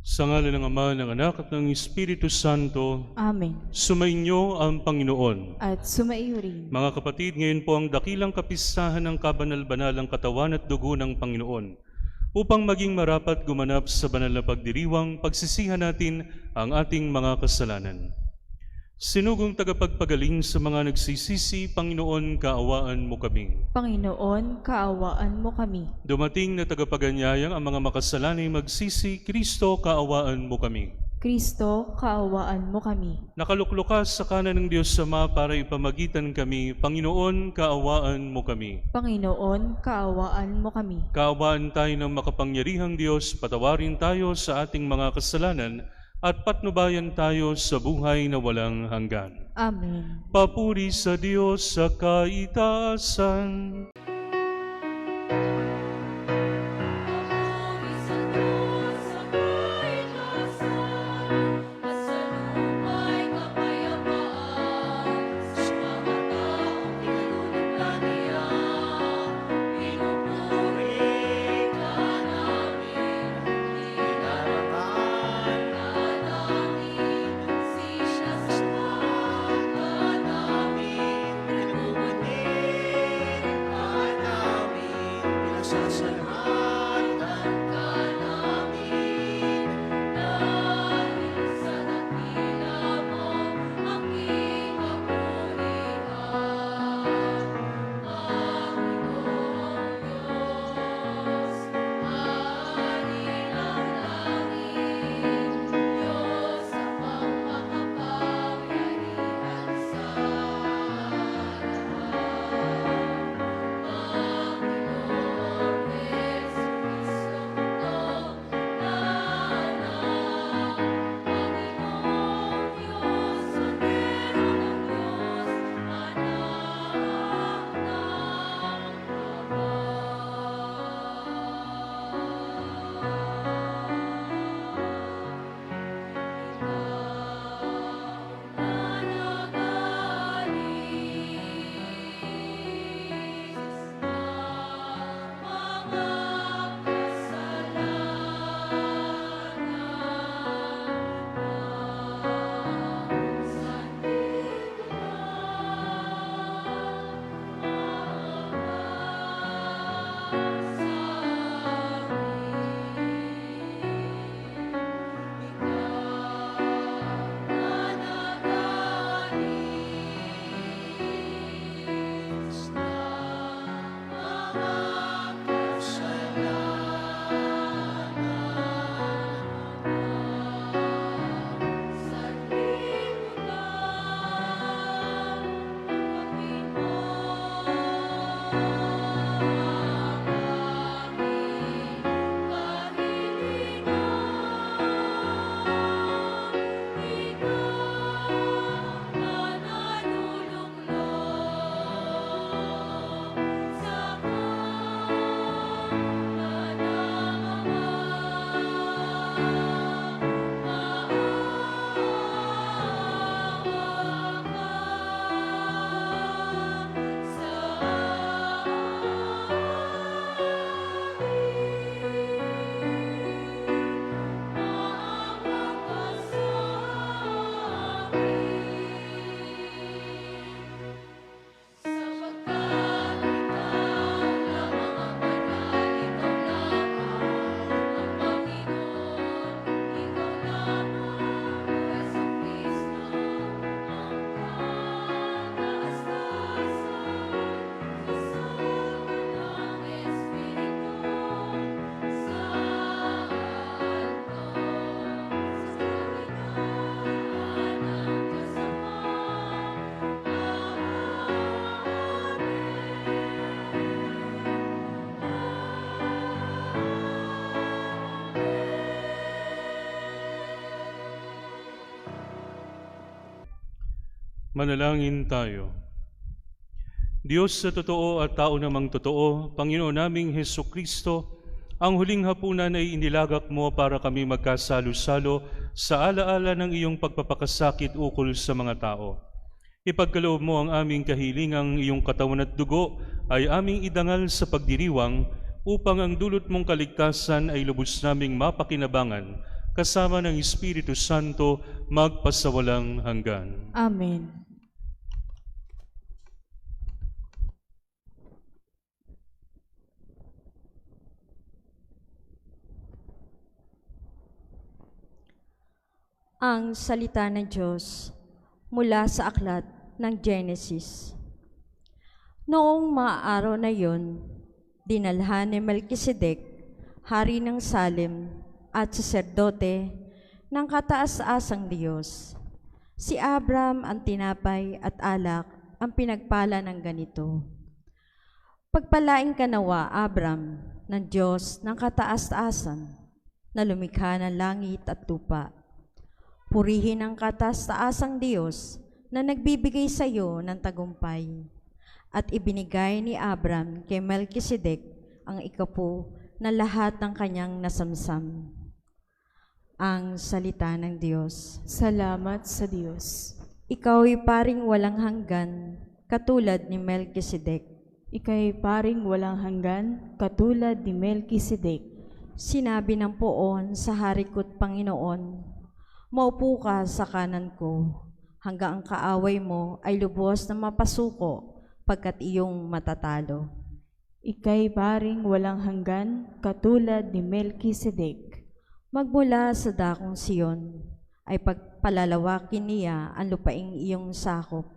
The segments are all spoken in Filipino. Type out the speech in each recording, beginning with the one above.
Sa ngalan ng Ama, ng Anak, at ng Espiritu Santo, Amen. sumainyo ang Panginoon. At sumaiyo rin. Mga kapatid, ngayon po ang dakilang kapistahan ng kabanal-banalang katawan at dugo ng Panginoon. Upang maging marapat gumanap sa banal na pagdiriwang, pagsisihan natin ang ating mga kasalanan. Sinugong tagapagpagaling sa mga nagsisisi, Panginoon, kaawaan mo kami. Panginoon, kaawaan mo kami. Dumating na tagapaganyayang ang mga makasalanay magsisi, Kristo, kaawaan mo kami. Kristo, kaawaan mo kami. Nakaluklukas sa kanan ng Diyos Ama para ipamagitan kami, Panginoon, kaawaan mo kami. Panginoon, kaawaan mo kami. Kaawaan tayo ng makapangyarihang Diyos, patawarin tayo sa ating mga kasalanan, at patnubayan tayo sa buhay na walang hanggan. Amen. Papuri sa Diyos sa kaitaasan. Manalangin tayo. Diyos sa totoo at tao namang totoo, Panginoon naming Hesukristo, ang huling hapunan ay inilagak mo para kami magkasalo-salo sa alaala ng iyong pagpapakasakit ukol sa mga tao. Ipagkaloob mo ang aming kahilingang iyong katawan at dugo ay aming idangal sa pagdiriwang upang ang dulot mong kaligtasan ay lubos naming mapakinabangan kasama ng Espiritu Santo, magpasawalang hanggan. Amen. Ang salita ng Diyos mula sa aklat ng Genesis. Noong mga araw na yon, dinalhan ni Melkisedek, hari ng Salem at saserdote ng kataas-asang Diyos. Si Abram ang tinapay at alak ang pinagpala ng ganito. Pagpalain ka nawa, Abram, ng Diyos ng kataas-taasan, na lumikha ng langit at lupa. Purihin ang kataas-taasang Diyos na nagbibigay sa iyo ng tagumpay. At ibinigay ni Abram kay Melkisedek ang ikapu na lahat ng kanyang nasamsam. Ang salita ng Diyos. Salamat sa Diyos. Ikaw ay paring walang hanggan, katulad ni Melkisedek. Ika'y paring walang hanggan, katulad ni Melkisedek. Sinabi ng poon sa hari ko't Panginoon, maupo ka sa kanan ko, hanggang ang kaaway mo ay lubos na mapasuko, pagkat iyong matatalo. Ika'y paring walang hanggan, katulad ni Melkisedek. Magmula sa dakong Siyon ay pagpalalawakin niya ang lupaing iyong sakop,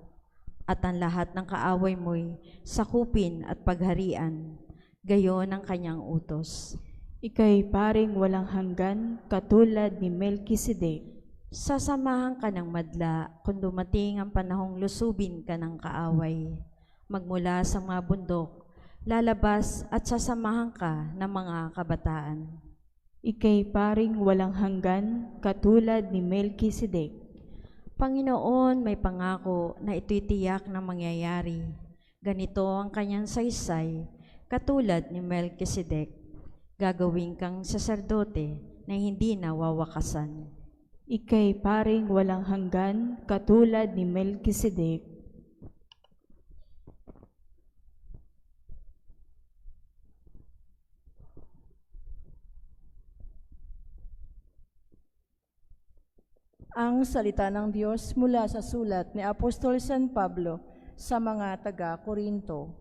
at ang lahat ng kaaway mo'y sakupin at pagharian, gayon ang kanyang utos. Ika'y paring walang hanggan, katulad ni Melkisedek. Sasamahan ka ng madla kung dumating ang panahong lusubin ka ng kaaway. Magmula sa mga bundok, lalabas at sasamahan ka ng mga kabataan. Ika'y paring walang hanggan, katulad ni Melkisedek. Panginoon, may pangako na ito'y tiyak na mangyayari. Ganito ang kanyang saysay, katulad ni Melkisedek. Gagawin kang saserdote na hindi nawawakasan. Ika'y paring walang hanggan, katulad ni Melkisedek. Ang salita ng Diyos mula sa sulat ni Apostol San Pablo sa mga taga-Korinto.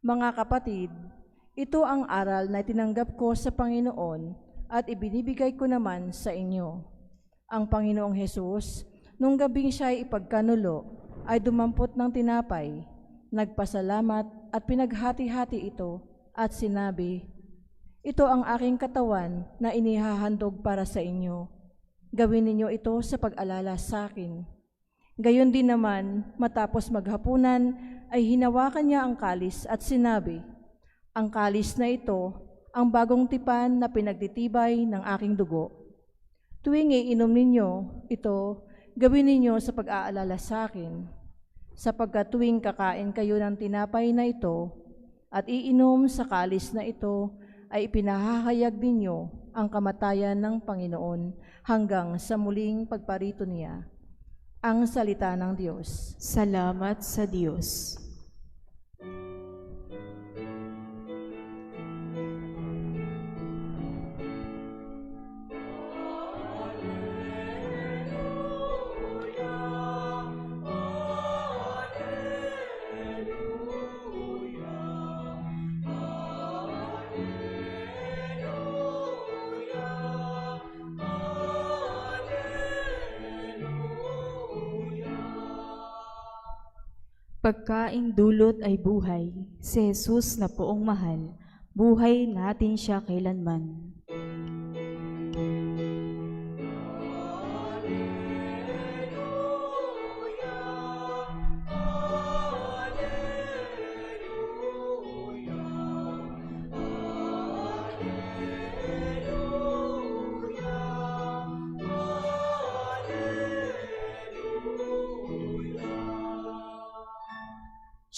Mga kapatid, ito ang aral na tinanggap ko sa Panginoon at ibinibigay ko naman sa inyo. Ang Panginoong Hesus, nung gabing siya'y ipagkanulo, ay dumampot ng tinapay, nagpasalamat at pinaghati-hati ito at sinabi, ito ang aking katawan na inihahandog para sa inyo. Gawin ninyo ito sa pag-alala sa akin. Gayon din naman, matapos maghapunan, ay hinawakan niya ang kalis at sinabi, ang kalis na ito, ang bagong tipan na pinagtitibay ng aking dugo. Tuwing iinom ninyo ito, gawin ninyo sa pag-aalala sa akin. Sapagkat tuwing kakain kayo ng tinapay na ito at iinom sa kalis na ito, ay ipinahahayag ninyo ang kamatayan ng Panginoon hanggang sa muling pagparito niya. Ang salita ng Diyos. Salamat sa Diyos. Pagkaing dulot ay buhay, si Jesus na poong mahal, buhay natin siya kailanman.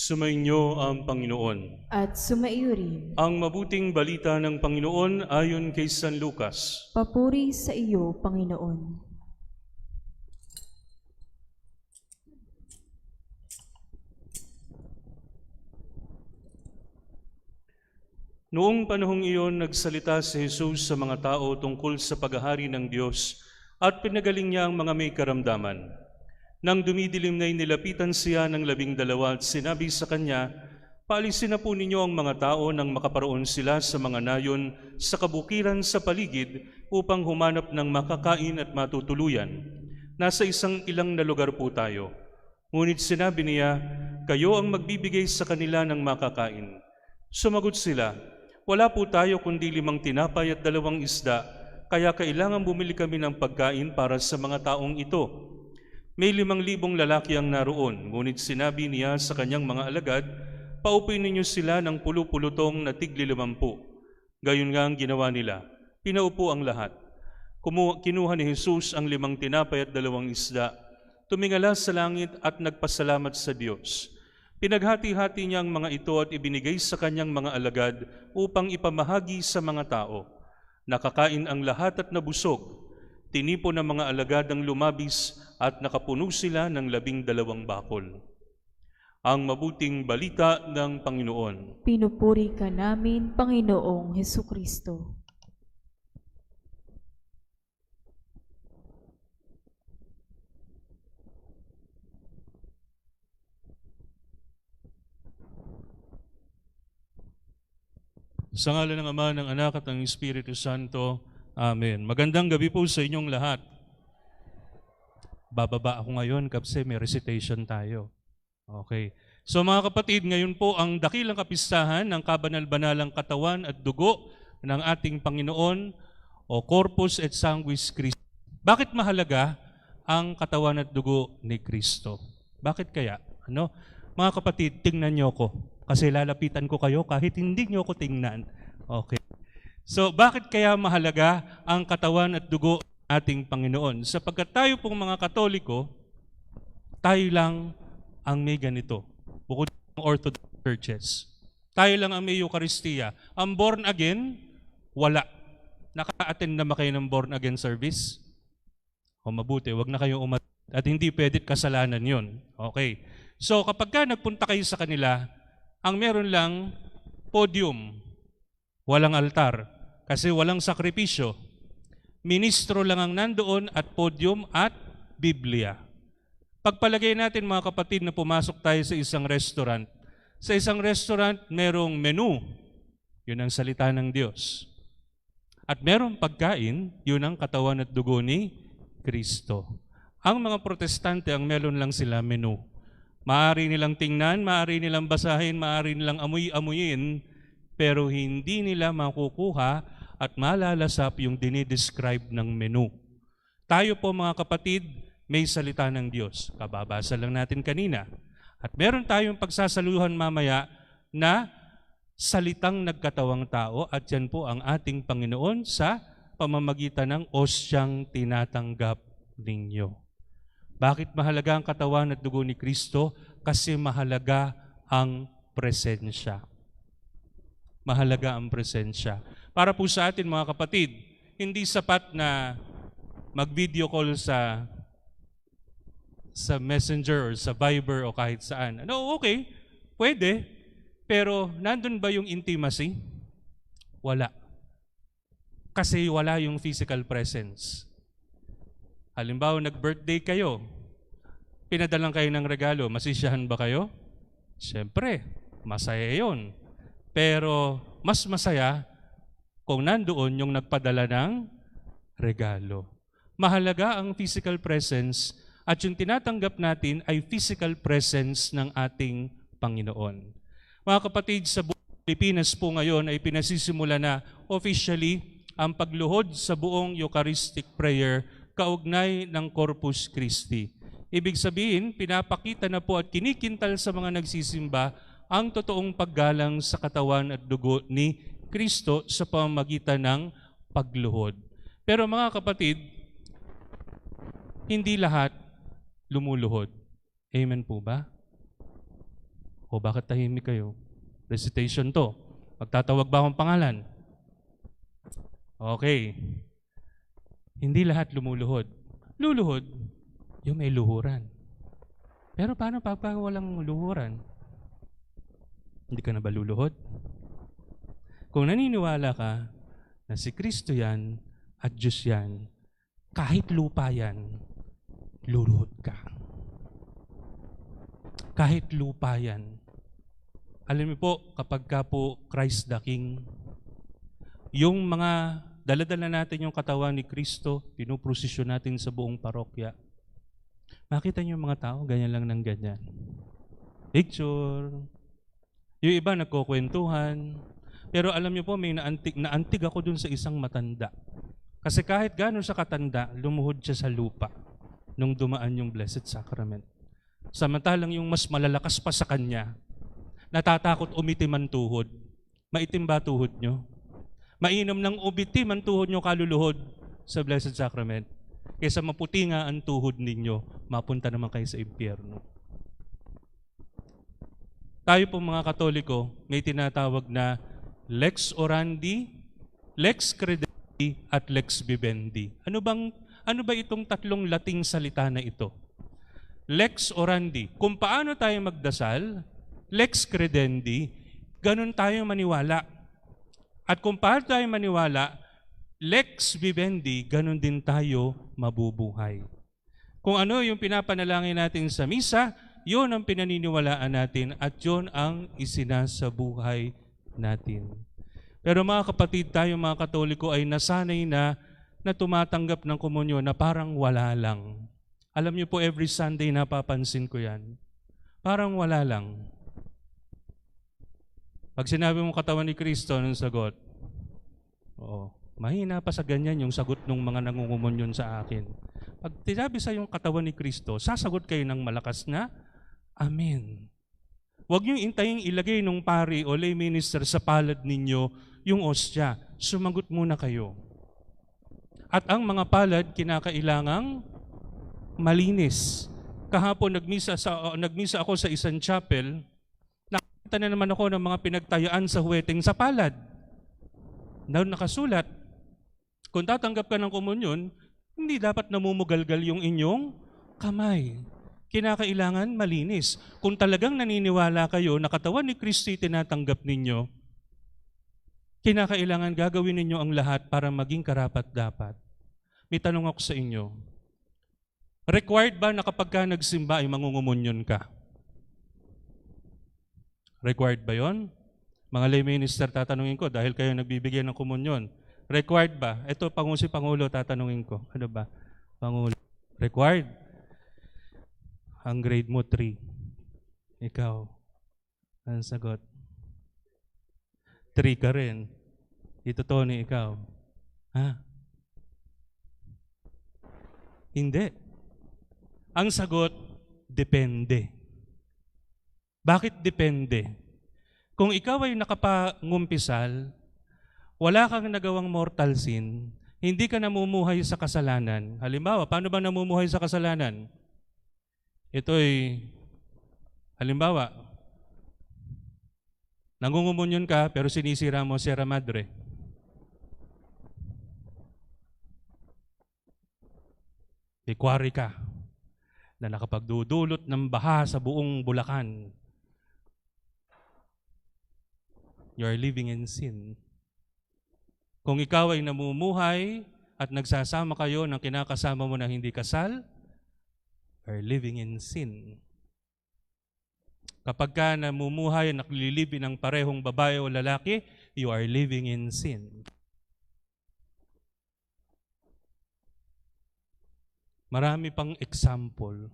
Sumainyo ang Panginoon. At sumaiyo rin. Ang mabuting balita ng Panginoon ayon kay San Lucas. Papuri sa iyo, Panginoon. Noong panahong iyon, nagsalita si Jesus sa mga tao tungkol sa paghahari ng Diyos at pinagaling niya ang mga may karamdaman. Nang dumidilim na nilapitan siya ng 12 at sinabi sa kanya, "Paalisin na po ninyo ang mga tao nang makaparoon sila sa mga nayon sa kabukiran sa paligid upang humanap ng makakain at matutuluyan. Nasa ilang na lugar po tayo." Ngunit sinabi niya, "Kayo ang magbibigay sa kanila ng makakain." Sumagot sila, "Wala po tayo kundi 5 tinapay at 2 isda, kaya kailangan bumili kami ng pagkain para sa mga taong ito." May 5,000 lalaki ang naroon, ngunit sinabi niya sa kanyang mga alagad, "Paupuin ninyo sila ng pulu-pulutong na tigli 50." Gayon nga ang ginawa nila. Pinaupo ang lahat. Kinuha ni Jesus ang 5 tinapay at 2 isda, tumingala sa langit at nagpasalamat sa Diyos. Pinaghati-hati niya ang mga ito at ibinigay sa kanyang mga alagad upang ipamahagi sa mga tao. Nakakain ang lahat at nabusog. Tinipon ng mga alagad ang lumabis at nakapuno sila ng 12 bakol. Ang mabuting balita ng Panginoon. Pinupuri ka namin, Panginoong Hesukristo. Sa ngalan ng Ama, ng Anak at ng Espiritu Santo. Amen. Magandang gabi po sa inyong lahat. Bababa ako ngayon kasi may recitation tayo. Okay. So mga kapatid, ngayon po ang dakilang kapistahan ng kabanal-banalang katawan at dugo ng ating Panginoon o Corpus et Sanguis Christi. Bakit mahalaga ang katawan at dugo ni Kristo? Bakit kaya? Mga kapatid, tingnan niyo ko. Kasi lalapitan ko kayo kahit hindi niyo ko tingnan. Okay. So, bakit kaya mahalaga ang katawan at dugo ng ating Panginoon? Sapagkat tayo pong mga Katoliko, tayo lang ang may ganito. Bukod ng Orthodox churches. Tayo lang ang may Eucharistia. Ang born again, wala. Naka-attend na ba kayo ng born again service? O mabuti, wag na kayo at hindi pwedeng kasalanan yon. Okay. So, kapag ka nagpunta kayo sa kanila, ang meron lang podium, walang altar. Kasi walang sakripisyo. Ministro lang ang nandoon at podium at Biblia. Pagpalagay natin mga kapatid na pumasok tayo sa isang restaurant. Sa isang restaurant, merong menu. Yun ang salita ng Diyos. At merong pagkain, yun ang katawan at dugo ni Kristo. Ang mga protestante, ang meron lang sila menu. Maaari nilang tingnan, maaari nilang basahin, maaari nilang amuyin, pero hindi nila makukuha at malalasap yung dinidescribe ng menu. Tayo po mga kapatid, may salita ng Diyos. Kababasa lang natin kanina. At meron tayong pagsasaluhan mamaya na salitang nagkatawang tao at yan po ang ating Panginoon sa pamamagitan ng osyang tinatanggap ninyo. Bakit mahalaga ang katawan at dugo ni Kristo? Kasi mahalaga ang presensya. Mahalaga ang presensya. Para po sa atin mga kapatid, hindi sapat na mag-video call sa Messenger or sa Viber o kahit saan. Okay, pwede. Pero nandun ba yung intimacy? Wala. Kasi wala yung physical presence. Halimbawa, nag-birthday kayo, pinadalang kayo ng regalo, masisiyahan ba kayo? Siyempre, masaya yon. Pero mas masaya kung nandoon yung nagpadala ng regalo. Mahalaga ang physical presence at yung tinatanggap natin ay physical presence ng ating Panginoon. Mga kapatid, sa buong Pilipinas po ngayon ay pinasisimula na officially ang pagluhod sa buong Eucharistic prayer kaugnay ng Corpus Christi. Ibig sabihin, pinapakita na po at kinikintal sa mga nagsisimba ang totoong paggalang sa katawan at dugo ni Kristo sa pamamagitan ng pagluhod. Pero mga kapatid, hindi lahat lumuluhod. Amen po ba? O bakit tahimik kayo? Recitation to. Magtatawag ba akong pangalan? Okay. Hindi lahat lumuluhod. Luluhod, yung may luhuran. Pero paano pag walang luhuran? Hindi ka na ba luluhod? Kung naniniwala ka na si Kristo yan at Diyos yan, kahit lupa yan, luluhod ka. Kahit lupa yan. Alam niyo po, kapag ka po Christ the King, yung mga daladala natin yung katawan ni Kristo, pinuprosesyon natin sa buong parokya. Makita niyo yung mga tao, ganyan lang ng ganyan. Picture. Yung iba nagkukwentuhan. Pero alam niyo po, may naantig ako dun sa isang matanda. Kasi kahit gano'n sa katanda, lumuhod siya sa lupa nung dumaan yung Blessed Sacrament. Samantalang yung mas malalakas pa sa kanya, natatakot umitim ang tuhod. Maitim ba tuhod nyo? Mainam ng umitim ang tuhod nyo kaluluhod sa Blessed Sacrament. Kaysa maputi nga ang tuhod ninyo, mapunta naman kayo sa impyerno. Tayo po mga Katoliko, may tinatawag na lex orandi, lex credendi, at lex vivendi. Ano ba itong tatlong Lating salita na ito? Lex orandi, kung paano tayo magdasal, lex credendi, ganun tayo maniwala. At kung paano tayo maniwala, lex vivendi, ganun din tayo mabubuhay. Kung ano yung pinapanalangin natin sa misa, yun ang pinaniniwalaan natin at yun ang isinasabuhay natin. Pero mga kapatid, tayo mga Katoliko ay nasanay na tumatanggap ng komunyon na parang wala lang. Alam niyo po, every Sunday napapansin ko yan. Parang wala lang. Pag sinabi mo katawan ni Kristo, anong sagot? Oo. Mahina pa sa ganyan yung sagot ng mga nangungumunyon sa akin. Pag tinabi sa yung katawan ni Kristo, sasagot kayo ng malakas na, Amen. Huwag niyong intaying ilagay nung pari o lay minister sa palad ninyo yung ostya. Sumagot muna kayo. At ang mga palad, kinakailangang malinis. Kahapon nagmisa ako sa isang chapel, nakita na naman ako ng mga pinagtayaan sa huweteng sa palad. Nakasulat, kung tatanggap ka ng komunyon, hindi dapat namumugalgal yung inyong kamay. Kinakailangan malinis. Kung talagang naniniwala kayo na katawan ni Kristo tinatanggap ninyo, kinakailangan gagawin ninyo ang lahat para maging karapat-dapat. May tanong ako sa inyo. Required ba na kapag ka nagsimba ay mangungumunyon ka? Required ba yon? Mga lay minister, tatanungin ko dahil kayo nagbibigay ng komunyon. Required ba? Ito, Pangulo, tatanungin ko. Ano ba? Pangulo. Required? Ang grade mo, 3. Ikaw. Ang sagot? 3 ka rin. Ito, Tony, ikaw. Ha? Hindi. Ang sagot, depende. Bakit depende? Kung ikaw ay nakapangumpisal, wala kang nagawang mortal sin, hindi ka namumuhay sa kasalanan. Halimbawa, paano ba namumuhay sa kasalanan? Ito'y, halimbawa, nangungumunyon ka pero sinisira mo Sierra Madre. Ikwari ka na nakapagdudulot ng baha sa buong Bulacan. You are living in sin. Kung ikaw ay namumuhay at nagsasama kayo ng kinakasama mo na hindi kasal, are living in sin. Kapag ka namumuhay at naglilibi ng parehong babae o lalaki, you are living in sin. Marami pang example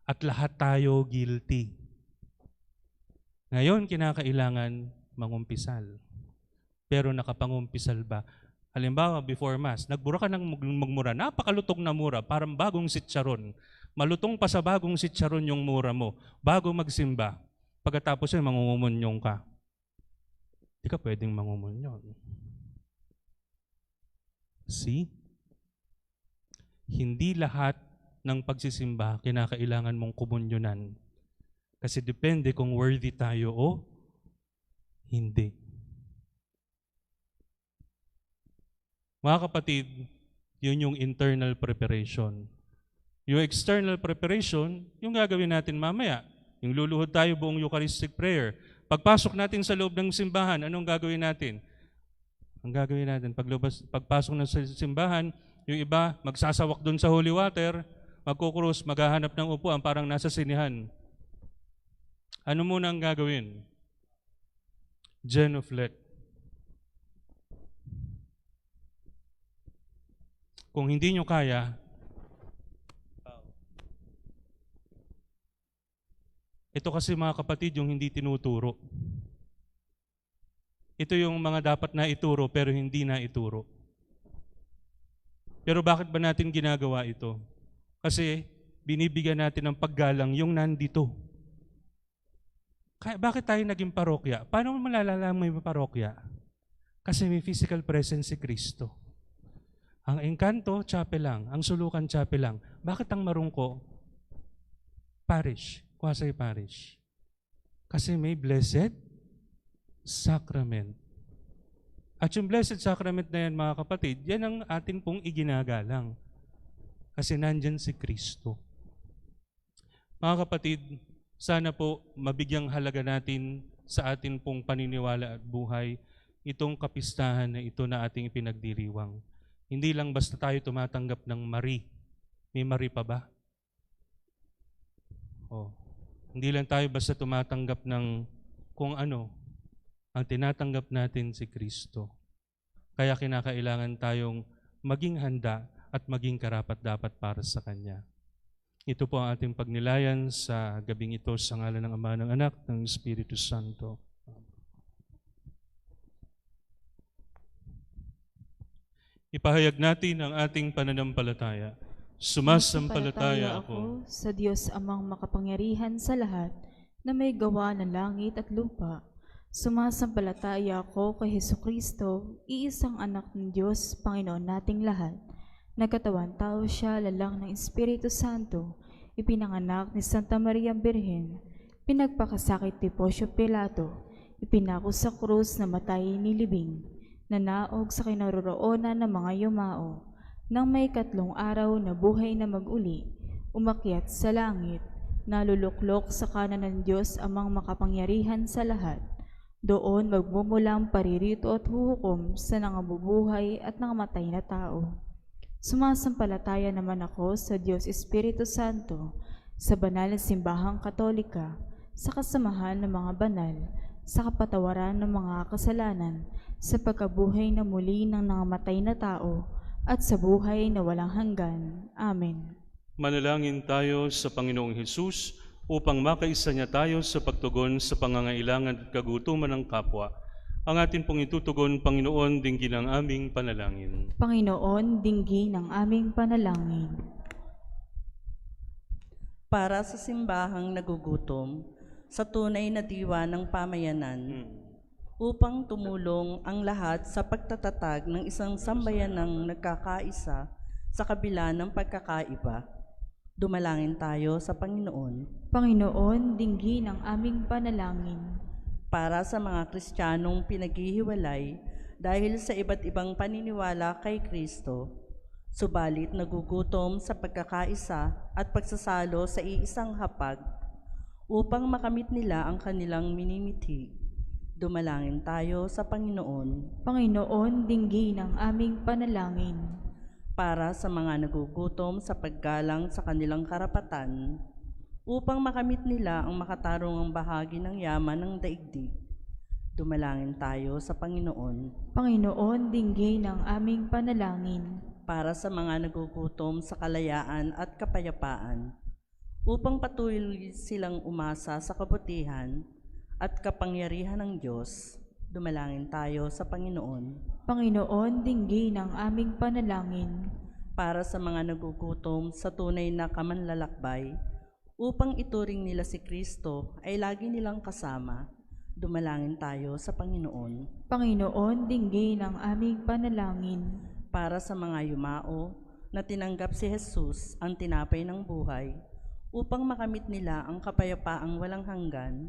at lahat tayo guilty. Ngayon, kinakailangan mangumpisal. Pero nakapangumpisal ba? Halimbawa, before Mass, nagbura ka ng magmura. Napakalutong na mura, parang bagong sitsaron. Malutong pa sa bagong sitsaron yung mura mo. Bago magsimba, pagkatapos ay mangungumunyong ka. Hindi ka pwedeng mangumunyon. See? Hindi lahat ng pagsisimba kinakailangan mong kumunyonan. Kasi depende kung worthy tayo o hindi. Mga kapatid, yun yung internal preparation. Yung external preparation, yung gagawin natin mamaya. Yung luluhod tayo buong Eucharistic prayer. Pagpasok natin sa loob ng simbahan, anong gagawin natin? Ang gagawin natin, pagpasok ng simbahan, yung iba magsasawak doon sa holy water, magkukrus, maghahanap ng upuan, parang nasa sinihan. Ano muna ang gagawin? Genuflect. Kung hindi nyo kaya, ito kasi mga kapatid yung hindi tinuturo. Ito yung mga dapat na ituro pero hindi na ituro. Pero bakit ba natin ginagawa ito? Kasi binibigyan natin ng paggalang yung nandito. Bakit tayo naging parokya? Paano mo malalaman may parokya? Kasi may physical presence si Kristo. Ang engkanto, chapel lang. Ang sulukan, chapel lang. Bakit ang marungko? Parish. Quasi parish. Kasi may blessed sacrament. At yung blessed sacrament na yan, mga kapatid, yan ang atin pong iginagalang. Kasi nandyan si Kristo. Mga kapatid, sana po mabigyang halaga natin sa atin pong paniniwala at buhay itong kapistahan na ito na ating ipinagdiriwang. Hindi lang basta tayo tumatanggap ng Marie. May Marie pa ba? Hindi lang tayo basta tumatanggap ng kung ano. Ang tinatanggap natin si Kristo. Kaya kinakailangan tayong maging handa at maging karapat-dapat para sa Kanya. Ito po ang ating pagnilayan sa gabing ito sa ngalan ng Ama, ng Anak, ng Espiritu Santo. Ipahayag natin ang ating pananampalataya. Sumasampalataya ako sa Diyos Amang makapangyarihan sa lahat na may gawa ng langit at lupa. Sumasampalataya ako kay Hesukristo, iisang anak ng Diyos, Panginoon nating lahat. Nagkatawan tao siya, lalang ng Espiritu Santo, ipinanganak ni Santa Maria Birhen, pinagpakasakit ni Poncio Pilato, ipinako sa krus na matay nilibing, nanaog sa kinaroroonan ng mga yumao, nang may 3 araw na buhay na mag-uli, umakyat sa langit, naluluklok sa kanan ng Diyos Amang makapangyarihan sa lahat. Doon magmumulang paririto at huhukom sa nangabubuhay at nangamatay na tao. Sumasampalataya naman ako sa Diyos Espiritu Santo, sa banal na simbahang katolika, sa kasamahan ng mga banal, sa kapatawaran ng mga kasalanan, sa pagkabuhay na muli ng nangamatay na tao, at sa buhay na walang hanggan. Amen. Manalangin tayo sa Panginoong Hesus upang makaisa niya tayo sa pagtugon sa pangangailangan at kagutuman ng kapwa. Ang atin pong itutugon, Panginoon, dinggin ang aming panalangin. Panginoon, dinggin ang aming panalangin. Para sa simbahang nagugutom, sa tunay na diwa ng pamayanan, upang tumulong ang lahat sa pagtatatag ng isang sambayanang nagkakaisa sa kabila ng pagkakaiba. Dumalangin tayo sa Panginoon. Panginoon, dinggin ang aming panalangin. Para sa mga Kristiyanong pinaghihiwalay dahil sa iba't ibang paniniwala kay Kristo, subalit nagugutom sa pagkakaisa at pagsasalo sa iisang hapag, upang makamit nila ang kanilang minimithi. Dumalangin tayo sa Panginoon. Panginoon, dinggin ang aming panalangin. Para sa mga nagugutom sa paggalang sa kanilang karapatan, upang makamit nila ang makatarungang bahagi ng yaman ng daigdig. Dumalangin tayo sa Panginoon. Panginoon, dinggin ang aming panalangin. Para sa mga nagugutom sa kalayaan at kapayapaan, upang patuloy silang umasa sa kabutihan at kapangyarihan ng Diyos, dumalangin tayo sa Panginoon. Panginoon, dinggin ang aming panalangin. Para sa mga nagugutom sa tunay na kamanlalakbay, upang ituring nila si Kristo ay lagi nilang kasama, dumalangin tayo sa Panginoon. Panginoon, dinggin ang aming panalangin. Para sa mga yumao na tinanggap si Jesus ang tinapay ng buhay, upang makamit nila ang kapayapaang walang hanggan,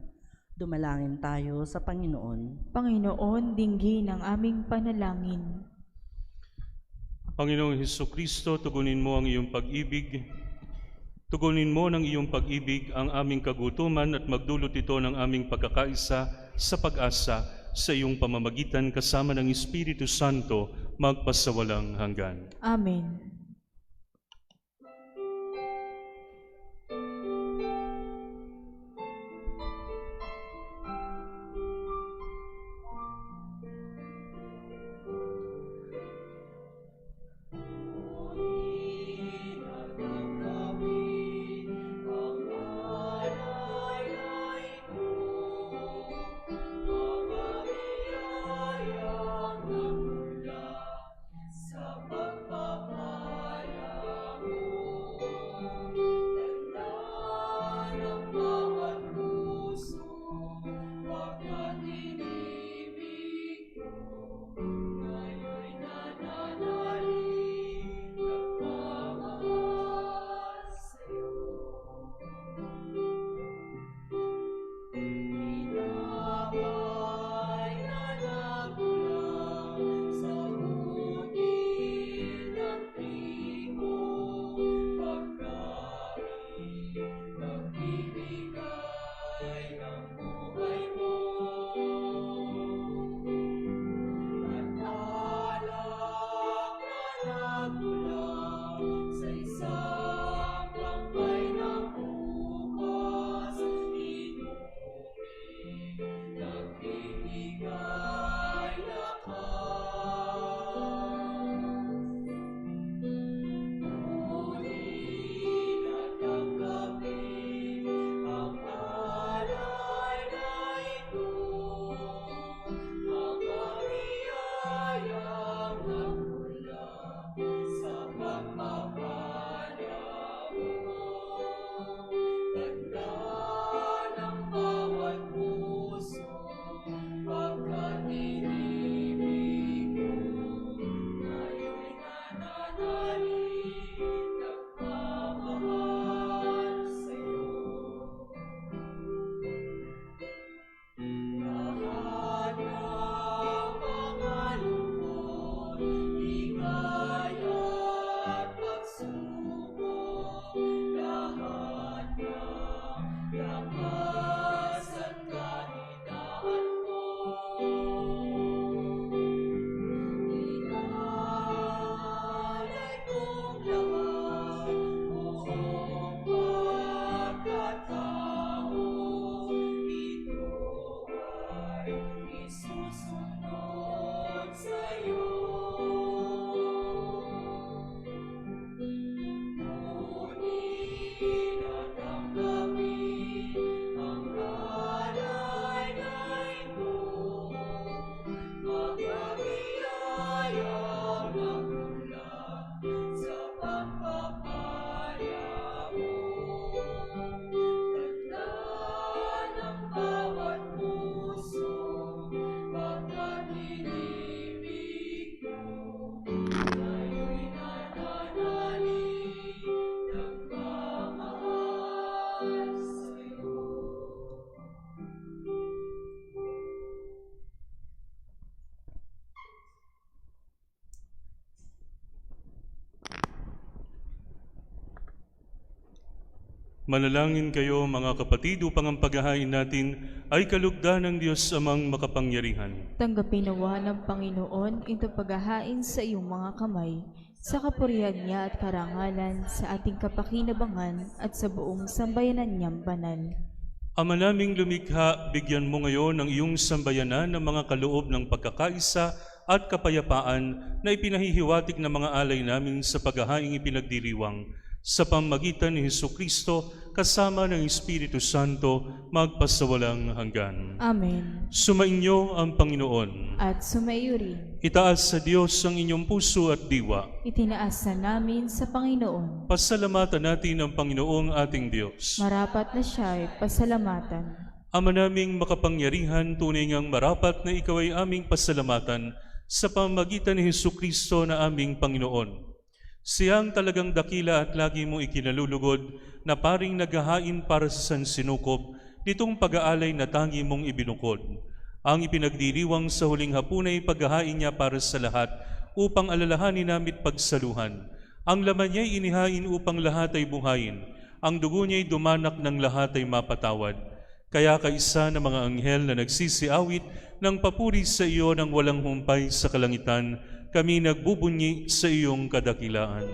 dumalangin tayo sa Panginoon. Panginoon, dinggin ang aming panalangin. Panginoong Hesukristo, tugunin mo ang iyong pag-ibig. Tugunin mo ng iyong pag-ibig ang aming kagutuman at magdulot ito ng aming pagkakaisa sa pag-asa sa iyong pamamagitan kasama ng Espiritu Santo, magpasawalang hanggan. Amen. Manalangin kayo mga kapatid upang ang paghahain natin ay kalugdan ng Diyos amang makapangyarihan. Tanggapin nawa ng Panginoon itong paghahain sa iyong mga kamay, sa kapurihan niya at karangalan, sa ating kapakinabangan at sa buong sambayanan niyang banal. Ama naming lumikha, bigyan mo ngayon ng iyong sambayanan ng mga kaloob ng pagkakaisa at kapayapaan na ipinahihiwatig ng mga alay namin sa paghahaing ipinagdiriwang. Sa pamamagitan ni Hesukristo, kasama ng Espiritu Santo, magpasawalang hanggan. Amen. Sumainyo ang Panginoon. At sumaiyo rin. Itaas sa Diyos ang inyong puso at diwa. Itinaas na namin sa Panginoon. Pasalamatan natin ang Panginoong ating Diyos. Marapat na siya ay pasalamatan. Ama naming makapangyarihan, tunay ngang marapat na ikaw ay aming pasalamatan sa pamamagitan ni Hesukristo na aming Panginoon. Siyang talagang dakila at lagi mong ikinalulugod na paring naghahain para sa sansinukob nitong pag-aalay na tangi mong ibinukod. Ang ipinagdiriwang sa huling hapon ay paghahain niya para sa lahat upang alalahanin namit pagsaluhan. Ang laman niya'y inihain upang lahat ay buhayin. Ang dugo niya'y dumanak ng lahat ay mapatawad. Kaya kaisa ng mga anghel na nagsisiawit ng papuri sa iyo ng walang humpay sa kalangitan, kami nagbubunyi sa iyong kadakilaan.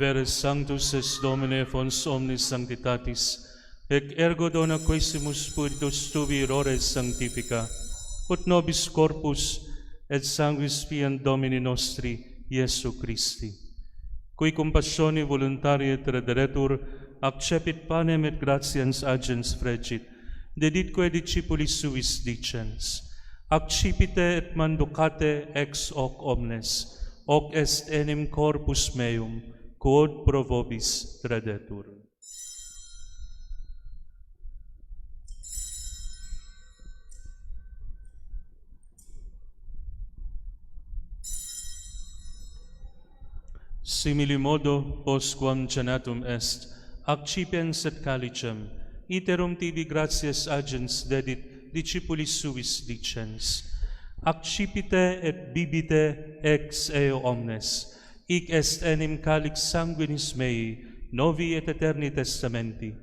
Vere Sanctus es Domine fons omnis sanctitatis, ec ergo dona quaesimus spiritus tubi rores sanctifica, ut nobis corpus et sanguis fiant Domini nostri, Iesu Christi, cui compassione voluntaria traderetur, accepit panem et gratians agens fregit, deditque discipulis suis dicens, accipite et manducate ex hoc omnes, hoc est enim corpus meum, quod pro vobis tradetur. Simili modo, postquam cenatum est, accipiens et calicem, iterum tibi gratias agens dedit discipulis suis dicens, accipite et bibite ex eo omnes, hic est enim calix sanguinis mei, novi et eterni testamenti,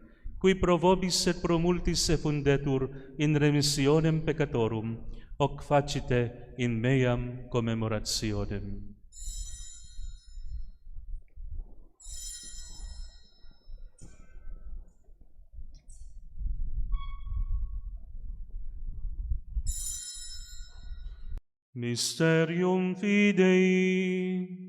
qui pro vobis et pro multis effundetur in remissionem peccatorum, hoc facite in meam commemorationem. Mysterium Fidei.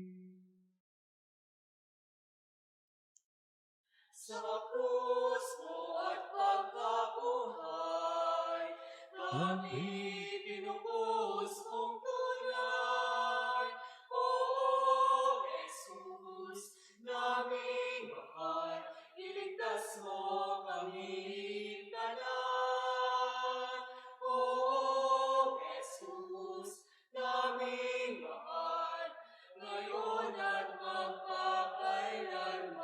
Sa krus mo at pagkabuhay, kami pinubos mong tunay. O Jesus, naming mahal, iligtas mo kami tanan. O Jesus, naming mahal, ngayon at magpakailanman.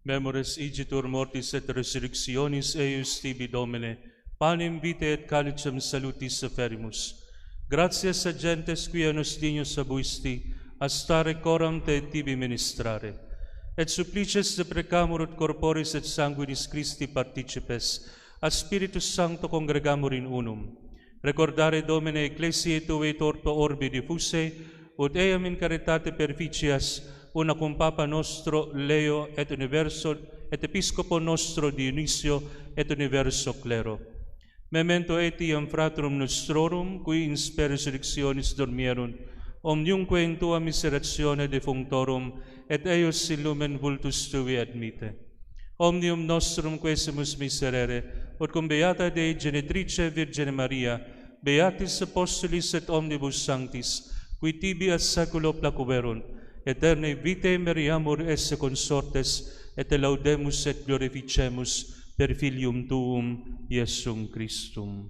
Memores igitur mortis et resurrectionis eius tibi Domine, panem vitae et calicem salutis aferimus. Gratias a gentes quia nos dignos abuisti, astare coram te tibi ministrare. Et supplices de precamur ut corporis et sanguinis Christi participes, a Spiritus Sancto congregamur in unum. Recordare Domine ecclesiae tuae torto orbi diffuse, ut eam in caritate perficias, una cum Papa nostro Leo et universo et Episcopo nostro Dionisio et universo clero. Memento etiam fratrum nostrorum, qui in spe resurrectionis dormierunt, omniumque in tua miseratione defunctorum, et eius in lumen vultus tui admite. Omnium nostrum quesimus miserere, ut cum beata Dei Genitrice Virgine Maria, beatis apostolis et omnibus sanctis, qui tibi a saculo placuverunt, aeternae vitae meriamur esse consortes, et laudemus et glorificemus per Filium Tuum, Iesum Christum.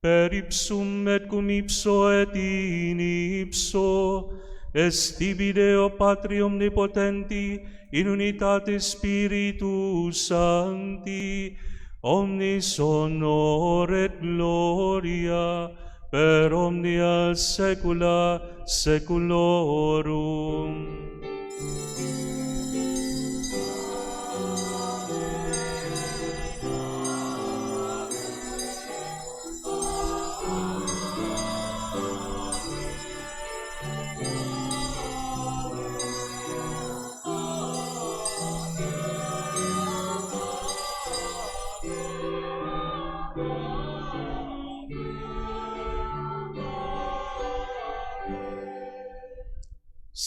Per ipsum et cum ipso et in ipso, est tibi Deo Patri omnipotenti, in unitate Spiritus Sancti, omnis honor et gloria, per omnia saecula saeculorum.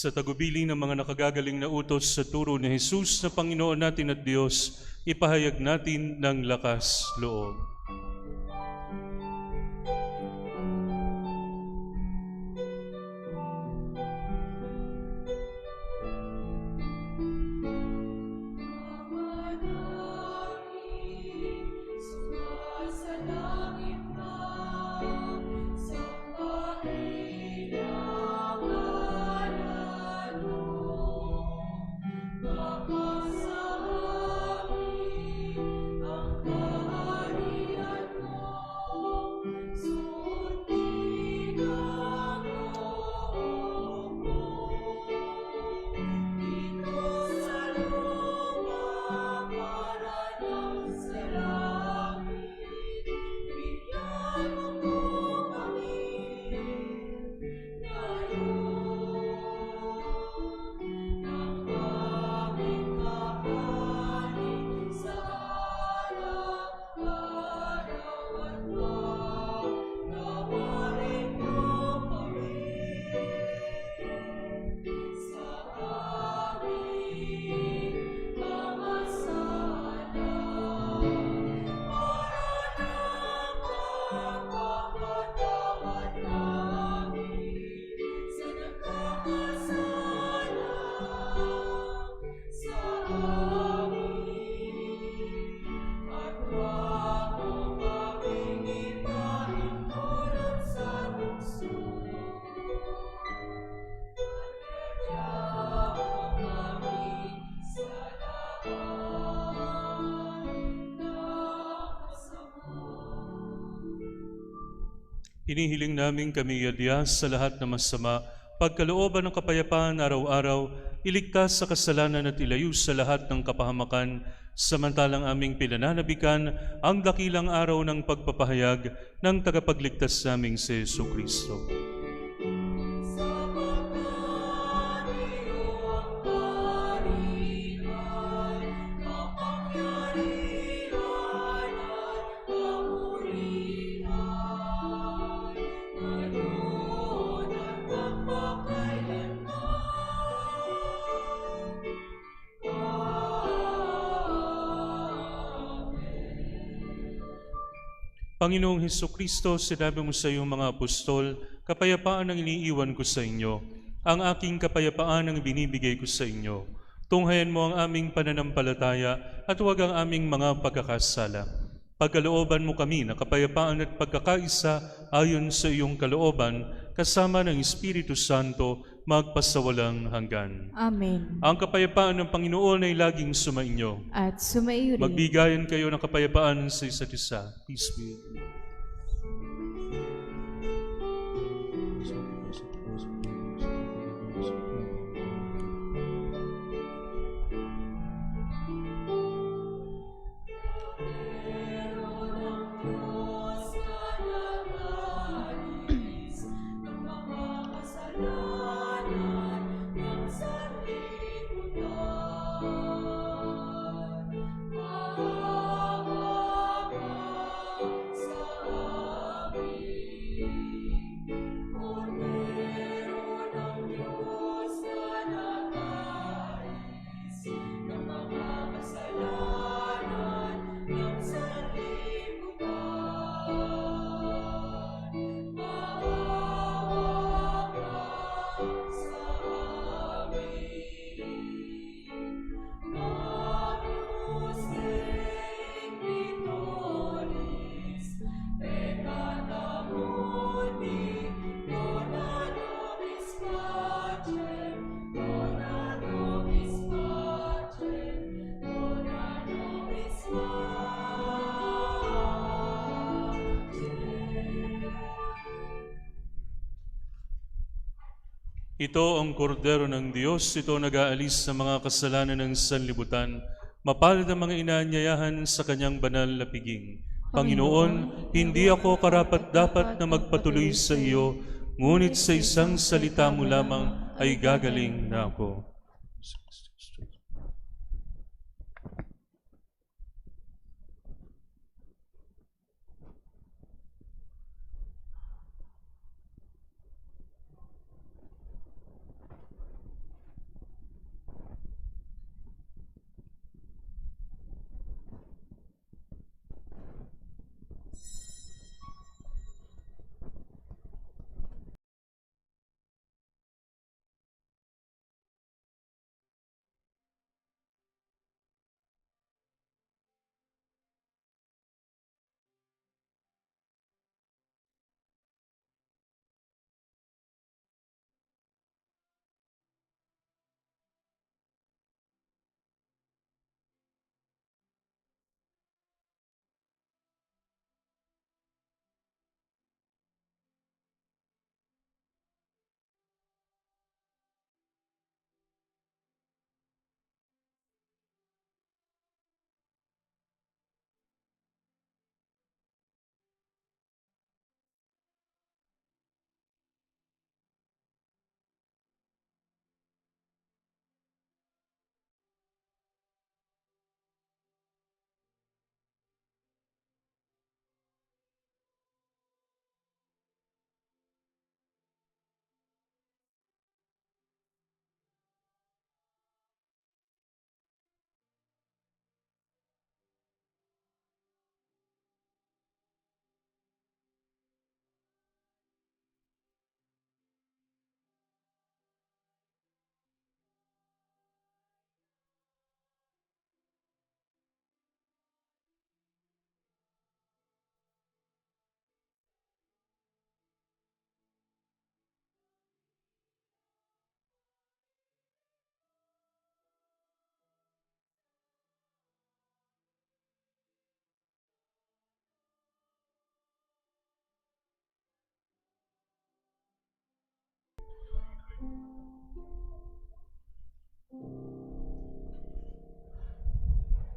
Sa tagubilin ng mga nakagagaling na utos sa turo ni Jesus na Panginoon natin at Diyos, ipahayag natin ng lakas loob. Hinihiling namin kami iadya sa lahat na masama, pagkalooban ng kapayapaan araw-araw, iligtas sa kasalanan at ilayo sa lahat ng kapahamakan, samantalang aming pinananabikan ang dakilang araw ng pagpapahayag ng tagapagligtas naming si Jesucristo. Panginoong Hesukristo, sinabi mo sa iyong mga apostol, kapayapaan ang iniiwan ko sa inyo. Ang aking kapayapaan ang binibigay ko sa inyo. Tunghayan mo ang aming pananampalataya at huwag ang aming mga pagkakasala. Pagkalooban mo kami na kapayapaan at pagkakaisa ayon sa iyong kalooban, kasama ng Espiritu Santo, magpasawalang hanggan. Amen. Ang kapayapaan ng Panginoon ay laging sumainyo. At sumaiyo rin. Magbigayan kayo ng kapayapaan sa isa't isa. Peace be with you. Sa Ito ang kordero ng Diyos, ito nag-aalis sa mga kasalanan ng sanlibutan. Mapalad ang mga inaanyayahan sa kanyang banal na piging. Panginoon, hindi ako karapat-dapat na magpatuloy sa iyo, ngunit sa isang salita mo lamang ay gagaling na ako.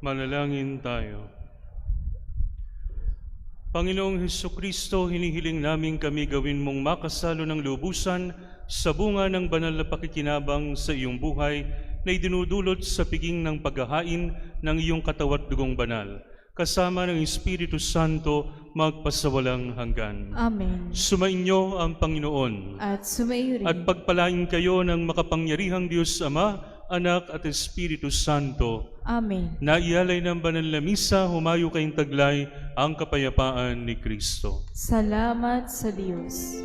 Manalangin tayo. Panginoong Hesukristo, hinihiling namin kami gawin mong makasalo ng lubusan sa bunga ng banal na pakikinabang sa iyong buhay na idinudulot sa piging ng paghahain ng iyong katawat dugong banal, kasama ng Espiritu Santo magpasawalang hanggan. Amen. Sumainyo ang Panginoon At sumaiyo rin. at pagpalain kayo ng makapangyarihang Diyos Ama, Anak at Espiritu Santo. Amen. Naialay ng banal na misa, humayo kayong taglay ang kapayapaan ni Kristo. Salamat sa Diyos.